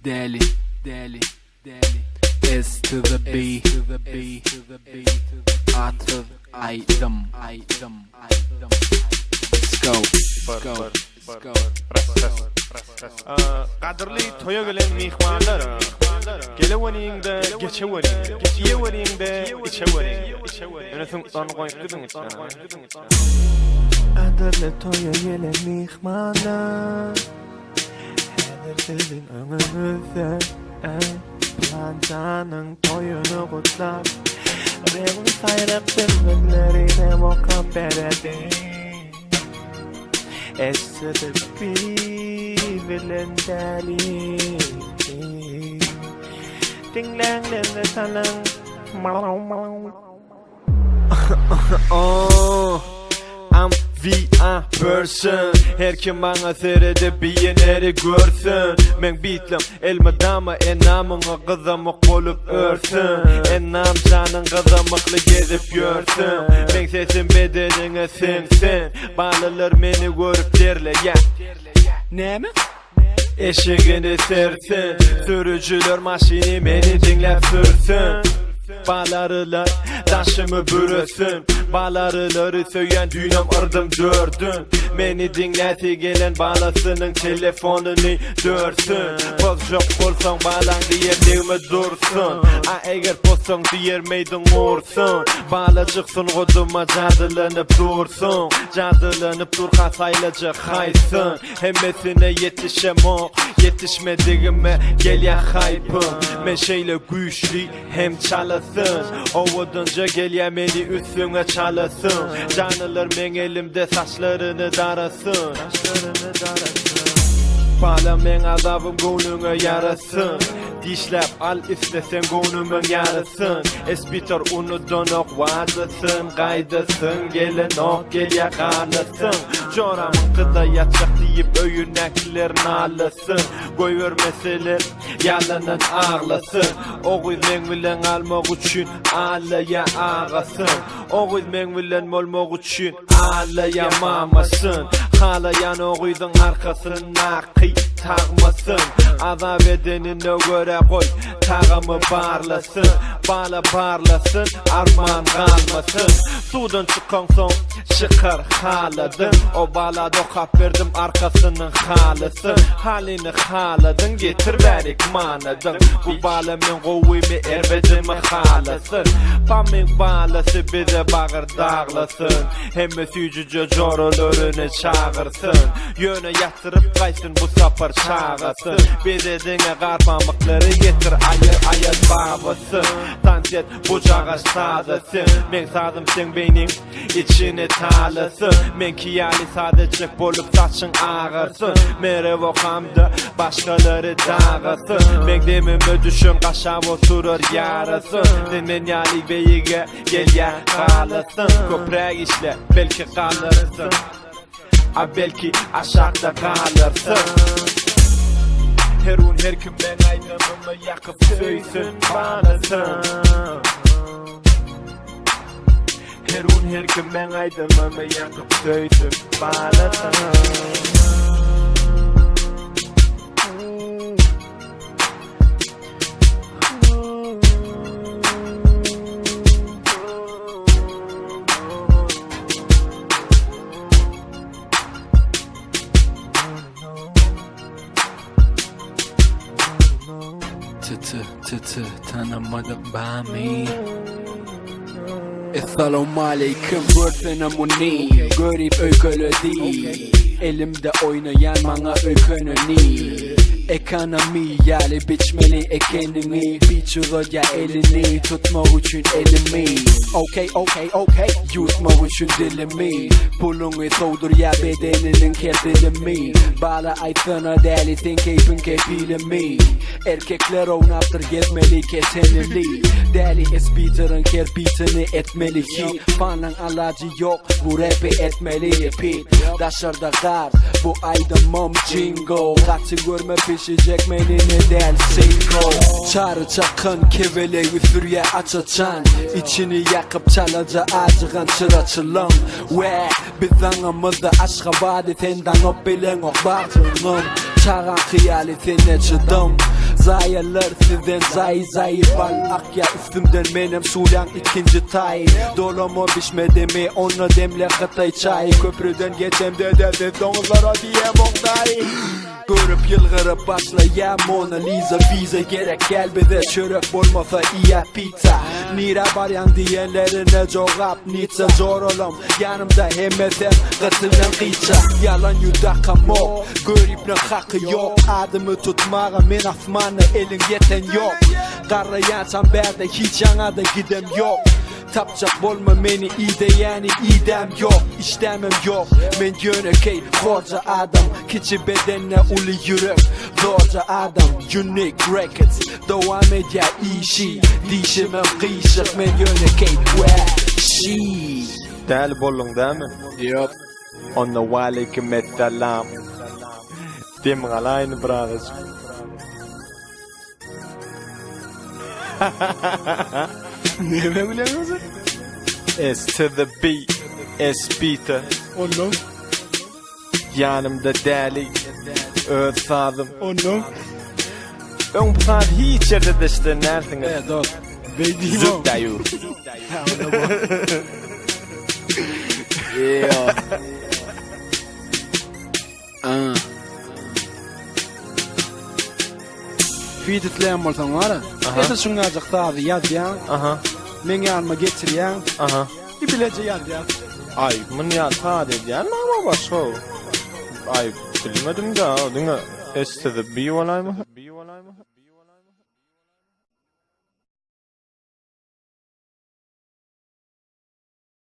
Daily, S to the B, A to item. Let's go. Qadrli toya gelen mehmanlar, keleveningde, geçeveningde, yeveningde, içeveningde. Öne soňdan goýup gidin. Qadrli toya gelen mehmanlar, her sizin öňüňizde, plançanyň toyuny gutlap, rewin saýrap sözlerine mokap beredi. Essedir bilen deli dinlenle talan I'm V.A. person. Her kim bana serede biyeneri görsün. Men bitlim elmadama enamına kızamık olup örsün. Enam canın kızamıklı gezip görsün. Men sesin bedenine sinsin. Bağlılar meni görüp derle ya. Ne mi? Eşiğini sersin. Sürücüler maşini beni dinlep sürsün. Bağlarılar taşımı bürüsün. Bağlarıları söyleyen dünyam ırdım dördün. Beni dinleti gelen bağlasının telefonunu dörsün. Poz yok bolsan bağlan diyerliğimi dursun. Eğer pozsan diyermeydin uğursun. Bağlacıksın koduma cadılınıp dursun. Cadılınıp dur kasaylıcı haysın. Hemmesine yetişemok, yetişmediğime gel ya haypın. Men şeyle güçlü hem çalısın. Ovudunca gel ya beni üstüne çalasın. Canlılar men elimde saçlarını darasın. Bağla men azabım gönlüne yarasın. Dişlep al istesen gönlümün yarasın. Espiter unudun ok vazısın. Kaydasın gelin ok gel ya kalasın. Joramın kıda yatacak deyip öyüneklerini alasın. Koy vermeseler yalanın ağlasın. Oğuz men bilen almak üçün ağlaya ağasın. Oğuz men bilen molmak üçün ağlaya mamasın. Halayan oğuzun arkasına kıy tağmasın. Azap edenine göre koy tağımı barlasın. Bala parlasın arman kalmasın. Sudan çıkan son çıkar haladın. O bala dokap verdim arkasının halısın. Halini haladın getir verik manadın. Bu bala men kovimi erbecimi halasın. Pamin balası bize bağır dağlasın. Hem sücücü jorulurunu çağırsın. Yöne yatırıp kaysın bu sapar çağasın. Bededine karpamıkları getir ayır babasın. Tanset bucağa sadasın. Men sadım sen beynin içine talasın. Men kiyali sadece bolup saçın ağırsın. Merev okamda başkaları dağısın. Men demime düşün kaşav oturur yarasın. Men yali beyige gel ya kalasın. Köprek işle belki kalırsın. Belki aşağıda kalırsın. Her kim ben aydınımı yakıp söysün banasın. Her kim ben aydınımı yakıp söysün banasın. Tanımadım bami. Esselamu aleyküm görsene muni. Görüp öykölü değil. Elimde oynayan bana öykönünü. Ekonomi yali biçmeli ekenini. Biçuro ya elini tutmak için elimi. Okay yutmak için dilimi. Pulunu soğdur ya bedeninin kedilimi. Bala aytına delisin keyfin kefilimi. Erkekler oynaptır gezmeli kesenili. Deli espiterın kerbitini etmeli ki. Fanın alacı yok bu rapi etmeli pit. Daşarda kar bu aydınmam jingo. Kaçı görme pişecek menini del singo. Çarı çakın keveleyi fürye açacan. İçini yakıp çalaca acıgan çıraçılım. Ve bizanımızda aşka vadi senden o bilen o bağcılım. Çağan hiyali sene çıdım. zayalar sizden zayıf al akya üstümden menem sulan ikinci tay dolama pişmedi mi onunla demle katay çay köprüden geçemde de donlara diye boktay görüp yılgırıp başlayan Mona Lisa vize gerek elbette çörek olmasa iyi pizza nira baryan diyenlerine cevap nitsa zor olam yanımda hemmetem katılan kıyça yalan yudakam o görüp ne hakkı yok adımı tutmağa men asmanı elin yeten yok karayan çemberde hiç yana da gidem yok tapacak bolma meni ide yani idem yok işlemem yok men yönekey koca adam kiçi bedenle ulu yürek zorca adam unique records devam edya işi dişimem kıyışık men yönekey ve şi Däl bollung değil mi? yep Onna wa alaikum assalam. Dem alayını bırakız. ne biliyorsun S to the beat. S Peter. oğlum Yanımda däli. Öz sadım. oğlum Ön plan hiç yerde de işte nersiniz? dur baby Zıp da you. yeah Fiyatlayan bolsan var. Ete şungacık tadı yaz ya. Aha. Men yanıma getir ya. Aha. Bir bilece yaz ya. Ay mun ya sadece ya ama başka. Ay bilmedim ya. Dinle. S to the B olayım mı?